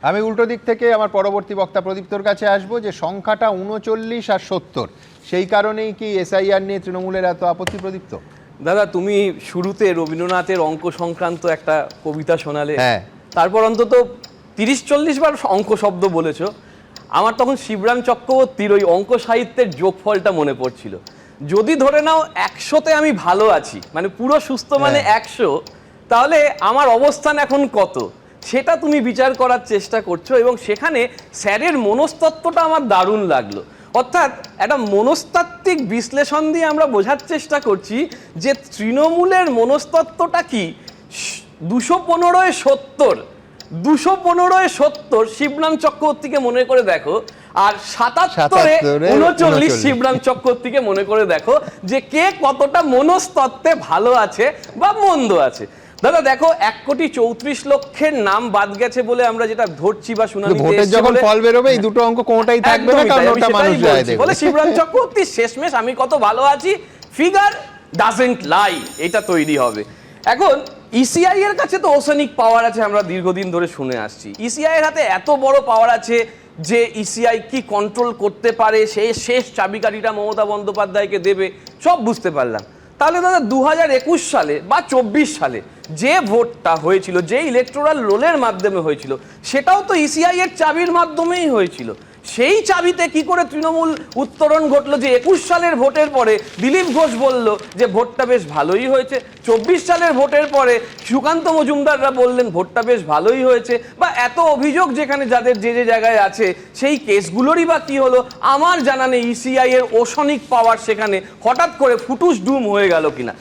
আমি উল্টো দিক থেকে আমার পরবর্তী বক্তা প্রদীপ্তর কাছে আসবো যে সংখ্যাটা ৩৯ আর ৭০, সেই কারণেই কি এসআইআর নিয়ে তৃণমূলের এত আপত্তি? প্রদীপ্ত দাদা, তুমি শুরুতে রবীন্দ্রনাথের অঙ্ক সংক্রান্ত একটা কবিতা শোনালে, হ্যাঁ, তারপর অন্তত ৩০-৪০ বার অঙ্ক শব্দ বলেছো। আমার তখন শিবরাম চক্রবর্তীর ওই অঙ্ক সাহিত্যের যোগফলটা মনে পড়ছিল। যদি ধরে নাও ১০০তে আমি ভালো আছি, মানে পুরো সুস্থ মানে ১০০, তাহলে আমার অবস্থান এখন কত সেটা তুমি বিচার করার চেষ্টা করছো। এবং সেখানে স্যারের মনস্তত্ত্বটা আমার দারুণ লাগলো। অর্থাৎ একটা মনস্তাত্ত্বিক বিশ্লেষণ দিয়ে আমরা বোঝার চেষ্টা করছি যে তৃণমূলের মনস্তত্ত্বটা কি। ২১৫-৭০ শিবরাম চক্রবর্তীকে মনে করে দেখো, আর ৭৭-৩৯ শিবরাম চক্রবর্তীকে মনে করে দেখো যে কে কতটা মনস্তত্ত্বে ভালো আছে বা মন্দ আছে। দাদা দেখো, ১,৩৪,০০,০০০ নাম বাদ গেছে বলে আমরা যেটা ধরছি বা শুনানি ভোটের যখন ফল বেরোবে এই দুটো অঙ্ক কোনটাই থাকবে না, কারণ ওটা মানুষ যায় দেখবে। বলে শিবরাম চক্রবর্তী শেষমেশ আমি কত ভালো আছি, ফিগার ডাজন্ট লাই, এটা তৈরি হবে। এখন ইসিআই এর কাছে তো ওসেনিক পাওয়ার আছে, আমরা দীর্ঘদিন ধরে শুনে আসছি। ইসিআই এর হাতে এত বড় পাওয়ার আছে যে ইসিআই কি কন্ট্রোল করতে পারে, সেই শেষ চাবিকাঠিটা মমতা বন্দ্যোপাধ্যায়কে দেবে, সব বুঝতে পারলাম। তাহলে দাদা ২০২১ সালে বা ২৪ সালে যে ভোটটা হয়েছিল, যে ইলেকটোরাল রোলের মাধ্যমে হয়েছিল, সেটাও তো ইসিআই এর চাবির মাধ্যমেই হয়েছিল। সেই চাবিতে কি করে তৃণমূল উত্তরণ ঘটলো যে ২১ সালের ভোটের পরে দিলীপ ঘোষ বলল যে ভোটটা বেশ ভালোই হয়েছে, ২৪ সালের ভোটের পরে সুকান্ত মজুমদাররা বললেন ভোটটা বেশ ভালোই হয়েছে, বা এত অভিযোগ যেখানে যাদের যে যে জায়গায় আছে সেই কেসগুলোরই বা কি হলো? আমার জানা নেই ইসিআই এর ওসনিক পাওয়ার সেখানে হঠাৎ করে ফুটুস ডুম হয়ে গেল কিনা।